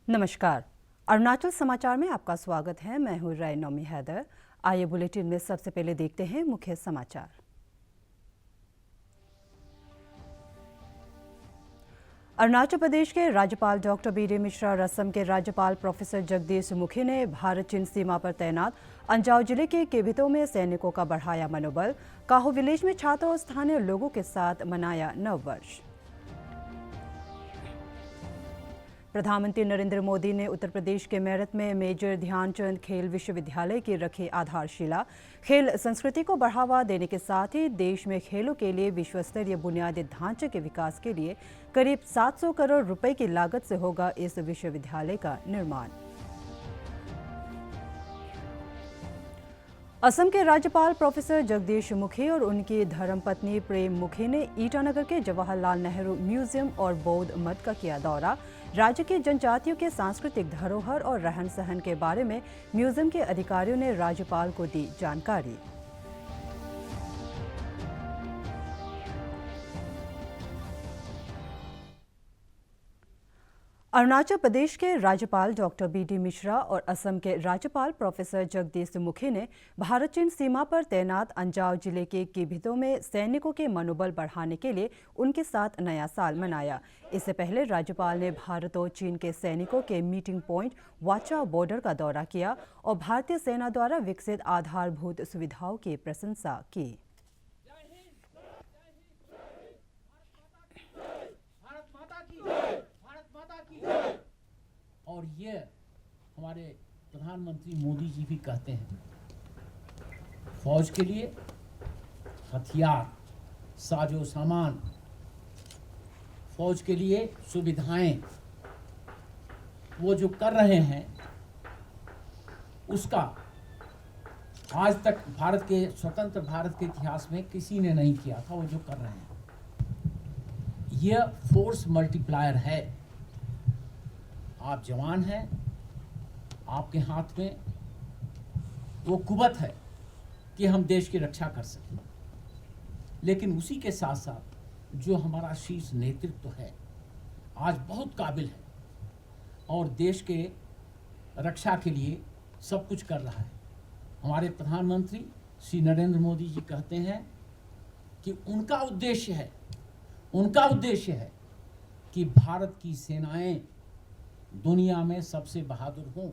नमस्कार। अरुणाचल समाचार में आपका स्वागत है। मैं हूँ नौमी हैदर। आइए बुलेटिन में सबसे पहले देखते हैं मुख्य समाचार। अरुणाचल प्रदेश के राज्यपाल डॉक्टर बी.डी. मिश्रा और असम के राज्यपाल प्रोफेसर जगदीश मुखी ने भारत चीन सीमा पर तैनात अंजाव जिले के केबितो में सैनिकों का बढ़ाया मनोबल। काहो विलेज में छात्रों और स्थानीय लोगों के साथ मनाया नववर्ष। प्रधानमंत्री नरेंद्र मोदी ने उत्तर प्रदेश के मेरठ में मेजर ध्यानचंद खेल विश्वविद्यालय की रखी आधारशिला। खेल संस्कृति को बढ़ावा देने के साथ ही देश में खेलों के लिए विश्व स्तरीय बुनियादी ढांचे के विकास के लिए करीब 700 करोड़ रुपए की लागत से होगा इस विश्वविद्यालय का निर्माण। असम के राज्यपाल प्रोफेसर जगदीश मुखी और उनकी धर्मपत्नी प्रेम मुखी ने ईटानगर के जवाहरलाल नेहरू म्यूजियम और बौद्ध मठ का किया दौरा। राज्य की जनजातियों के सांस्कृतिक धरोहर और रहन सहन के बारे में म्यूजियम के अधिकारियों ने राज्यपाल को दी जानकारी। अरुणाचल प्रदेश के राज्यपाल डॉक्टर बी.डी. मिश्रा और असम के राज्यपाल प्रोफेसर जगदीश मुखी ने भारत चीन सीमा पर तैनात अंजाव जिले के केबितो में सैनिकों के मनोबल बढ़ाने के लिए उनके साथ नया साल मनाया। इससे पहले राज्यपाल ने भारत और चीन के सैनिकों के मीटिंग पॉइंट वाचा बॉर्डर का दौरा किया और भारतीय सेना द्वारा विकसित आधारभूत सुविधाओं की प्रशंसा की। और ये हमारे प्रधानमंत्री मोदी जी भी कहते हैं, फौज के लिए हथियार, साजो सामान, फौज के लिए सुविधाएं वो जो कर रहे हैं उसका आज तक भारत के स्वतंत्र भारत के इतिहास में किसी ने नहीं किया था। वो जो कर रहे हैं ये फोर्स मल्टीप्लायर है। आप जवान हैं, आपके हाथ में वो कुवत है कि हम देश की रक्षा कर सकें, लेकिन उसी के साथ साथ जो हमारा शीर्ष नेतृत्व है आज बहुत काबिल है और देश के रक्षा के लिए सब कुछ कर रहा है। हमारे प्रधानमंत्री श्री नरेंद्र मोदी जी कहते हैं कि उनका उद्देश्य है कि भारत की सेनाएं दुनिया में सबसे बहादुर हों।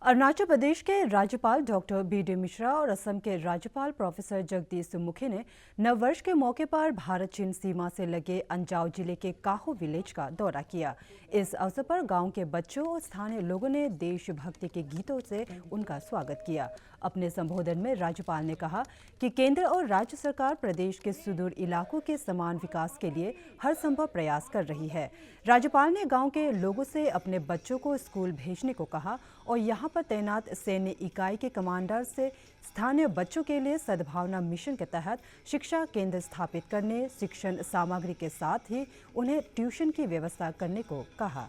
अरुणाचल प्रदेश के राज्यपाल डॉक्टर बी.डी. मिश्रा और असम के राज्यपाल प्रोफेसर जगदीश मुखी ने नववर्ष के मौके पर भारत चीन सीमा से लगे अंजाव जिले के काहो विलेज का दौरा किया। इस अवसर पर गांव के बच्चों और स्थानीय लोगों ने देशभक्ति के गीतों से उनका स्वागत किया। अपने संबोधन में राज्यपाल ने कहा कि केंद्र और राज्य सरकार प्रदेश के सुदूर इलाकों के समान विकास के लिए हर संभव प्रयास कर रही है। राज्यपाल ने गांव के लोगों से अपने बच्चों को स्कूल भेजने को कहा और यहां पर तैनात सैन्य इकाई के कमांडर से स्थानीय बच्चों के लिए सद्भावना मिशन के तहत शिक्षा केंद्र स्थापित करने, शिक्षण सामग्री के साथ ही उन्हें ट्यूशन की व्यवस्था करने को कहा।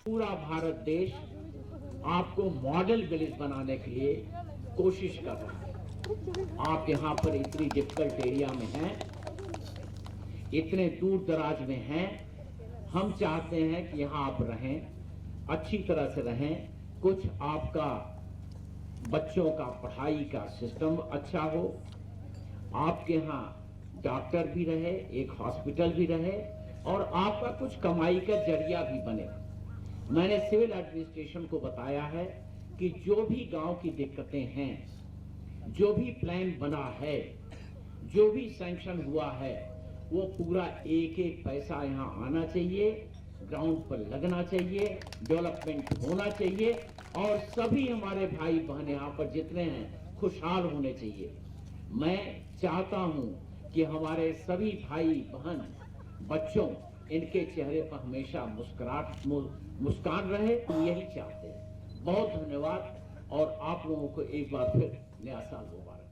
पूरा भारत देश आपको मॉडल विलेज बनाने के लिए कोशिश कर रहा है। आप यहाँ पर इतनी डिफिकल्ट एरिया में हैं, इतने दूर दराज में हैं। हम चाहते हैं कि यहाँ आप रहें, अच्छी तरह से रहें। कुछ आपका बच्चों का पढ़ाई का सिस्टम अच्छा हो, आपके यहाँ डॉक्टर भी रहे, एक हॉस्पिटल भी रहे और आपका कुछ कमाई का जरिया भी बने। मैंने सिविल एडमिनिस्ट्रेशन को बताया है कि जो भी गांव की दिक्कतें हैं, जो भी प्लान बना है, जो भी सैंक्शन हुआ है, वो पूरा एक एक पैसा यहाँ आना चाहिए, ग्राउंड पर लगना चाहिए, डेवलपमेंट होना चाहिए और सभी हमारे भाई बहन यहाँ पर जितने हैं खुशहाल होने चाहिए। मैं चाहता हूँ कि हमारे सभी भाई बहन बच्चों इनके चेहरे पर हमेशा मुस्कान रहे, हम यही चाहते हैं। बहुत धन्यवाद और आप लोगों को एक बार फिर नया साल मुबारक।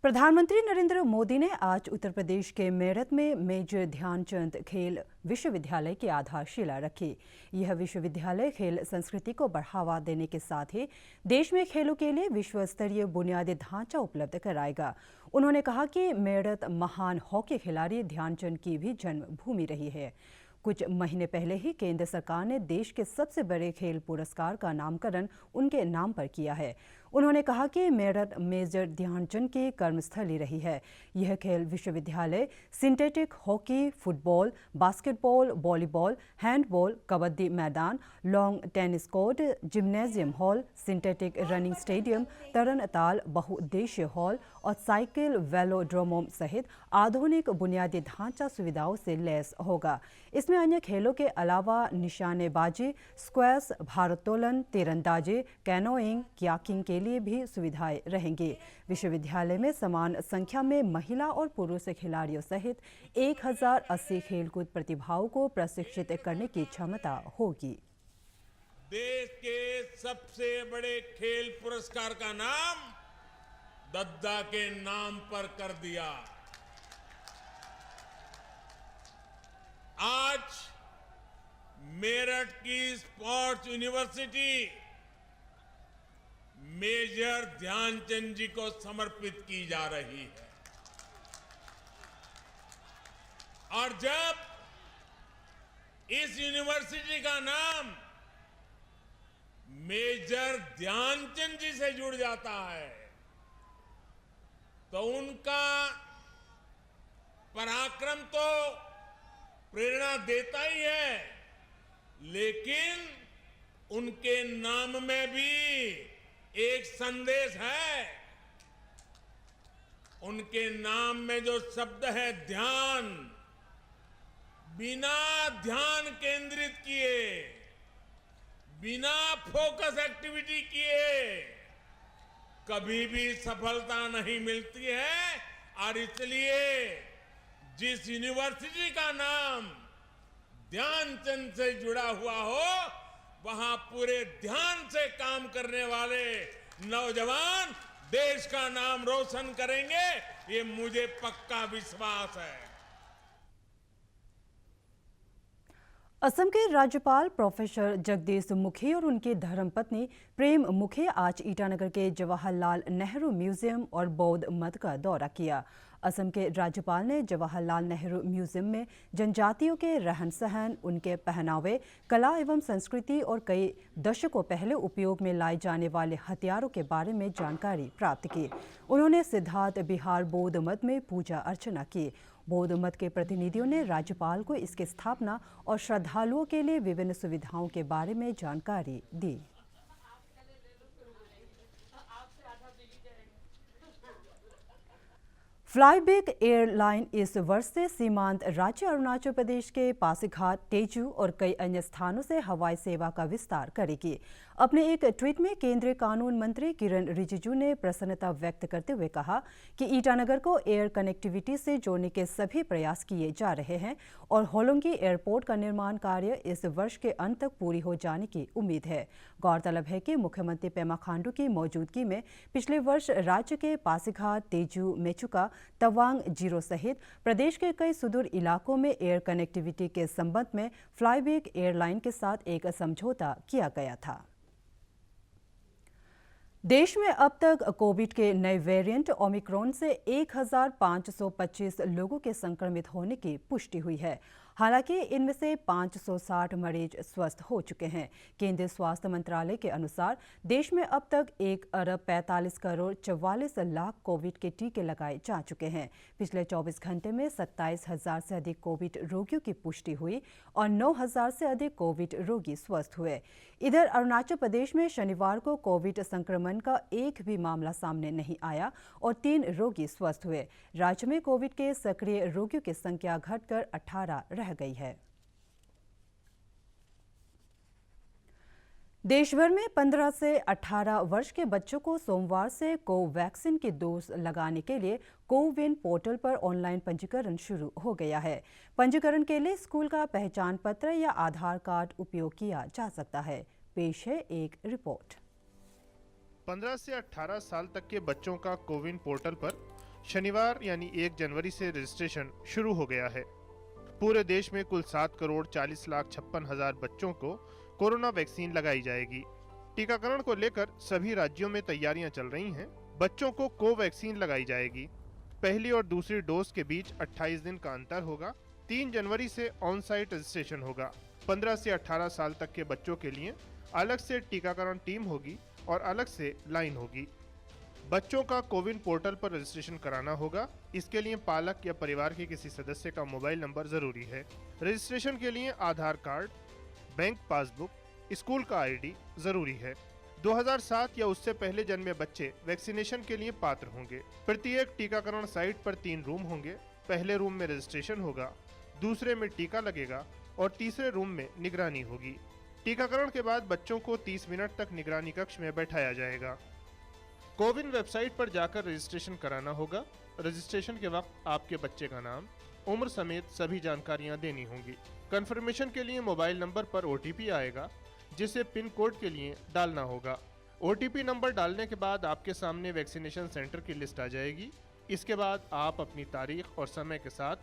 प्रधानमंत्री नरेंद्र मोदी ने आज उत्तर प्रदेश के मेरठ में मेजर ध्यानचंद खेल विश्वविद्यालय की आधारशिला रखी। यह विश्वविद्यालय खेल संस्कृति को बढ़ावा देने के साथ ही देश में खेलों के लिए विश्व स्तरीय बुनियादी ढांचा उपलब्ध कराएगा। उन्होंने कहा कि मेरठ महान हॉकी खिलाड़ी ध्यानचंद की भी जन्मभूमि रही है। कुछ महीने पहले ही केंद्र सरकार ने देश के सबसे बड़े खेल पुरस्कार का नामकरण उनके नाम पर किया है। उन्होंने कहा कि मेरठ मेजर ध्यानचंद की कर्मस्थली रही है। यह खेल विश्वविद्यालय synthetic hockey, football, basketball, volleyball, handball, kabaddi मैदान, lawn tennis court, gymnasium hall, synthetic running stadium, तरणताल, बहुउद्देशीय हॉल और साइकिल वेलोड्रोम सहित आधुनिक बुनियादी ढांचा सुविधाओं से लैस होगा। इसमें अन्य खेलों के अलावा निशानेबाजी, स्क्वैश, भारोत्तोलन, तीरंदाजी, कैनोइंग, कयाकिंग के लिए भी सुविधाएं रहेंगी। विश्वविद्यालय में समान संख्या में महिला और पुरुष खिलाड़ियों सहित 1080 खेलकूद प्रतिभाओं को प्रशिक्षित करने की क्षमता होगी। देश के सबसे बड़े खेल पुरस्कार का नाम दद्दा के नाम पर कर दिया। आज मेरठ की स्पोर्ट्स यूनिवर्सिटी मेजर ध्यानचंद जी को समर्पित की जा रही है। और जब इस यूनिवर्सिटी का नाम मेजर ध्यानचंद जी से जुड़ जाता है तो उनका पराक्रम तो प्रेरणा देता ही है, लेकिन उनके नाम में भी एक संदेश है। उनके नाम में जो शब्द है ध्यान, बिना ध्यान केंद्रित किए, बिना फोकस एक्टिविटी किए कभी भी सफलता नहीं मिलती है। और इसलिए जिस यूनिवर्सिटी का नाम ध्यानचंद से जुड़ा हुआ हो, वहां पूरे ध्यान से काम करने वाले नौजवान देश का नाम रोशन करेंगे, ये मुझे पक्का विश्वास है। असम के राज्यपाल प्रोफेसर जगदीश मुखी और उनकी धर्मपत्नी प्रेम मुखी आज ईटानगर के जवाहरलाल नेहरू म्यूजियम और बौद्ध मठ का दौरा किया। असम के राज्यपाल ने जवाहरलाल नेहरू म्यूजियम में जनजातियों के रहन सहन, उनके पहनावे, कला एवं संस्कृति और कई दशकों पहले उपयोग में लाए जाने वाले हथियारों के बारे में जानकारी प्राप्त की। उन्होंने सिद्धार्थ बिहार बौद्ध मठ में पूजा अर्चना की। बौद्ध मठ के प्रतिनिधियों ने राज्यपाल को इसकी स्थापना और श्रद्धालुओं के लिए विभिन्न सुविधाओं के बारे में जानकारी दी। फ्लाईबिग एयरलाइन इस वर्ष से सीमांत राज्य अरुणाचल प्रदेश के पासीघाट, तेजू और कई अन्य स्थानों से हवाई सेवा का विस्तार करेगी। अपने एक ट्वीट में केंद्रीय कानून मंत्री किरण रिजिजू ने प्रसन्नता व्यक्त करते हुए कहा कि ईटानगर को एयर कनेक्टिविटी से जोड़ने के सभी प्रयास किए जा रहे हैं और होलोंगी एयरपोर्ट का निर्माण कार्य इस वर्ष के अंत तक पूरी हो जाने की उम्मीद है। गौरतलब है कि मुख्यमंत्री पेमा खांडू की मौजूदगी में पिछले वर्ष राज्य के पासीघाट, तेजू, मेचुका, तवांग, जीरो सहित प्रदेश के कई सुदूर इलाकों में एयर कनेक्टिविटी के संबंध में फ्लाईबिग एयरलाइन के साथ एक समझौता किया गया था। देश में अब तक कोविड के नए वेरिएंट ओमिक्रॉन से 1525 लोगों के संक्रमित होने की पुष्टि हुई है। हालांकि इनमें से 560 मरीज स्वस्थ हो चुके हैं। केंद्रीय स्वास्थ्य मंत्रालय के अनुसार देश में अब तक 1,45,44,00,000 कोविड के टीके लगाए जा चुके हैं। पिछले 24 घंटे में 27,000 से अधिक कोविड रोगियों की पुष्टि हुई और 9,000 से अधिक कोविड रोगी स्वस्थ हुए। इधर अरुणाचल प्रदेश में शनिवार को कोविड संक्रमण का एक भी मामला सामने नहीं आया और 3 रोगी स्वस्थ हुए। राज्य में कोविड के सक्रिय रोगियों की संख्या घटकर 18 रह गई है। देश भर में 15 से 18 वर्ष के बच्चों को सोमवार से कोवैक्सीन की डोज लगाने के लिए कोविन पोर्टल पर ऑनलाइन पंजीकरण शुरू हो गया है। पंजीकरण के लिए स्कूल का पहचान पत्र या आधार कार्ड उपयोग किया जा सकता है। पेश है एक रिपोर्ट। 15 से 18 साल तक के बच्चों का कोविन पोर्टल पर शनिवार यानी 1 जनवरी से रजिस्ट्रेशन शुरू हो गया है। पूरे देश में कुल 7,40,56,000 बच्चों को कोरोना वैक्सीन लगाई जाएगी। टीकाकरण को लेकर सभी राज्यों में तैयारियां चल रही हैं। बच्चों को कोवैक्सीन लगाई जाएगी। पहली और दूसरी डोज के बीच 28 दिन का अंतर होगा। 3 जनवरी से ऑन साइट रजिस्ट्रेशन होगा। 15 से 18 साल तक के बच्चों के लिए अलग से टीकाकरण टीम होगी और अलग से लाइन होगी। बच्चों का कोविन पोर्टल पर रजिस्ट्रेशन कराना होगा। इसके लिए पालक या परिवार के किसी सदस्य का मोबाइल नंबर जरूरी है। रजिस्ट्रेशन के लिए आधार कार्ड, बैंक पासबुक, स्कूल का आईडी जरूरी है। 2007 या उससे पहले जन्मे बच्चे वैक्सीनेशन के लिए पात्र होंगे। प्रत्येक टीकाकरण साइट पर 3 रूम होंगे। पहले रूम में रजिस्ट्रेशन होगा, दूसरे में टीका लगेगा और तीसरे रूम में निगरानी होगी। टीकाकरण के बाद बच्चों को 30 मिनट तक निगरानी कक्ष में बैठाया जाएगा। कोविन वेबसाइट पर जाकर रजिस्ट्रेशन कराना होगा। रजिस्ट्रेशन के वक्त आपके बच्चे का नाम, उम्र समेत सभी जानकारियां देनी होंगी। कंफर्मेशन के लिए मोबाइल नंबर पर OTP आएगा, जिसे पिन कोड के लिए डालना होगा। OTP नंबर डालने के बाद आपके सामने वैक्सीनेशन सेंटर की लिस्ट आ जाएगी। इसके बाद आप अपनी तारीख और समय के साथ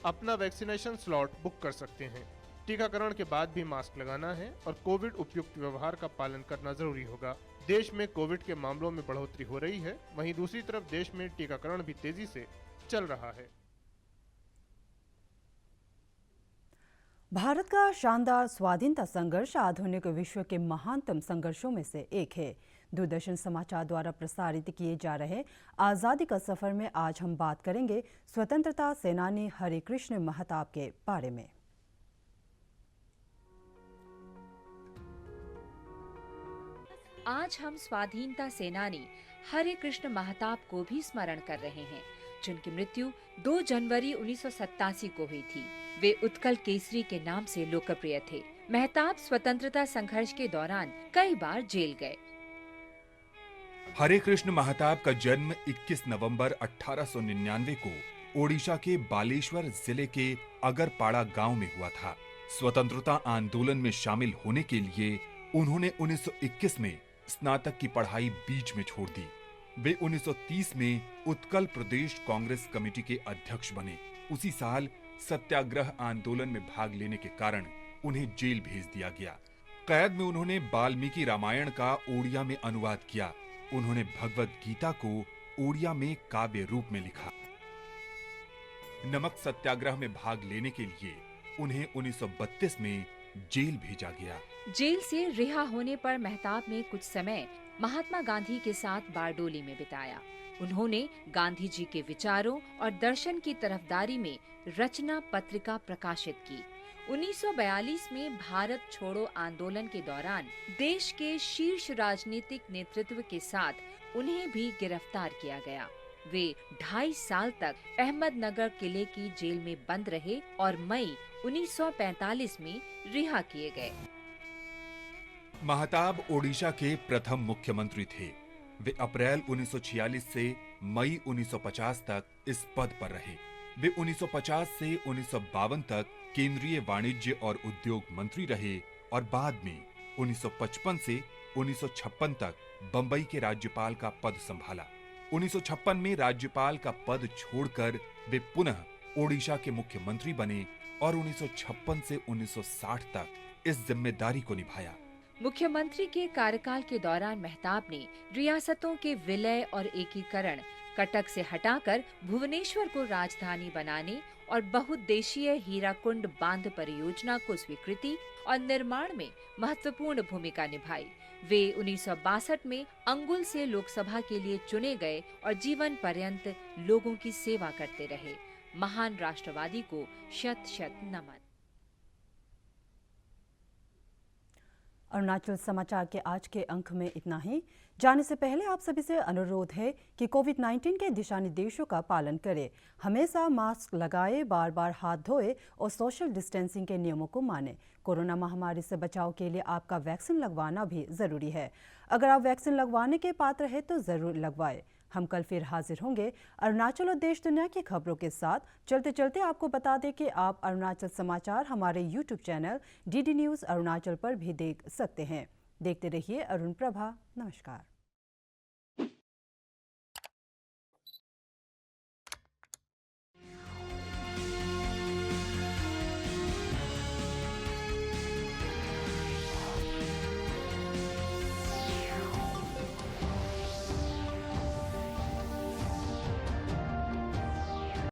अपना वैक्सीनेशन स्लॉट बुक कर सकते हैं। टीकाकरण के बाद भी मास्क लगाना है और कोविड उपयुक्त व्यवहार का पालन करना जरूरी होगा। देश में कोविड के मामलों में बढ़ोतरी हो रही है, वहीं दूसरी तरफ देश में टीकाकरण भी तेजी से चल रहा है। भारत का शानदार स्वाधीनता संघर्ष आधुनिक विश्व के महानतम संघर्षों में से एक है। दूरदर्शन समाचार द्वारा प्रसारित किए जा रहे आज़ादी का सफर में आज हम बात करेंगे स्वतंत्रता सेनानी हरे कृष्ण महताब के बारे में। आज हम स्वाधीनता सेनानी हरे कृष्ण महताब को भी स्मरण कर रहे हैं, जिनकी मृत्यु 2 जनवरी 1987 को हुई थी। वे उत्कल केसरी के नाम से लोकप्रिय थे। महताब स्वतंत्रता संघर्ष के दौरान कई बार जेल गए। हरे कृष्ण महताब का जन्म 21 नवंबर 1899 को ओडिशा के बालेश्वर जिले के अगरपाड़ा गांव में हुआ था। स्वतंत्रता आंदोलन में शामिल होने के लिए उन्होंने 1921 में स्नातक की पढ़ाई बीच में छोड़ दी। वे 1930 में उत्कल प्रदेश कांग्रेस कमेटी के अध्यक्ष बने। उसी साल सत्याग्रह आंदोलन में भाग लेने के कारण उन्हें जेल भेज दिया गया। कैद में उन्होंने वाल्मीकि रामायण का ओडिया में अनुवाद किया। उन्होंने भगवत गीता को ओडिया में काव्य रूप में लिखा। नमक सत्याग्रह में भाग लेने के लिए उन्हें 1932 में जेल भेजा गया। जेल से रिहा होने पर महताब ने कुछ समय महात्मा गांधी के साथ बारडोली में बिताया। उन्होंने गांधी जी के विचारों और दर्शन की तरफदारी में रचना पत्रिका प्रकाशित की। 1942 में भारत छोड़ो आंदोलन के दौरान देश के शीर्ष राजनीतिक नेतृत्व के साथ उन्हें भी गिरफ्तार किया गया। वे 2.5 साल तक अहमदनगर किले की जेल में बंद रहे और मई 1945 में रिहा किए गए। महताब ओडिशा के प्रथम मुख्यमंत्री थे। वे अप्रैल 1946 से मई 1950 तक इस पद पर रहे। वे 1950 से 1952 तक केंद्रीय वाणिज्य और उद्योग मंत्री रहे और बाद में 1955 से 1956 तक बंबई के राज्यपाल का पद संभाला। 1956 में राज्यपाल का पद छोड़कर वे पुनः ओडिशा के मुख्यमंत्री बने और 1956 से 1960 तक इस जिम्मेदारी को निभाया। मुख्यमंत्री के कार्यकाल के दौरान महताब ने रियासतों के विलय और एकीकरण, कटक से हटाकर भुवनेश्वर को राजधानी बनाने और बहुउद्देशीय हीराकुंड बांध परियोजना को स्वीकृति और निर्माण में महत्वपूर्ण भूमिका निभाई। वे 1962 में अंगुल से लोकसभा के लिए चुने गए और जीवन पर्यंत लोगों की सेवा करते रहे। महान राष्ट्रवादी को शत शत नमन। अरुणाचल समाचार के आज के अंक में इतना ही। जाने से पहले आप सभी से अनुरोध है कि कोविड-19 के दिशा निर्देशों का पालन करें। हमेशा मास्क लगाए, बार बार हाथ धोए और सोशल डिस्टेंसिंग के नियमों को मानें। कोरोना महामारी से बचाव के लिए आपका वैक्सीन लगवाना भी ज़रूरी है। अगर आप वैक्सीन लगवाने के पात्र हैं तो ज़रूर लगवाएं। हम कल फिर हाजिर होंगे अरुणाचल और देश दुनिया की खबरों के साथ। चलते चलते आपको बता दें कि आप अरुणाचल समाचार हमारे YouTube channel DD news Arunachal पर भी देख सकते हैं। देखते रहिए अरुण प्रभा। नमस्कार।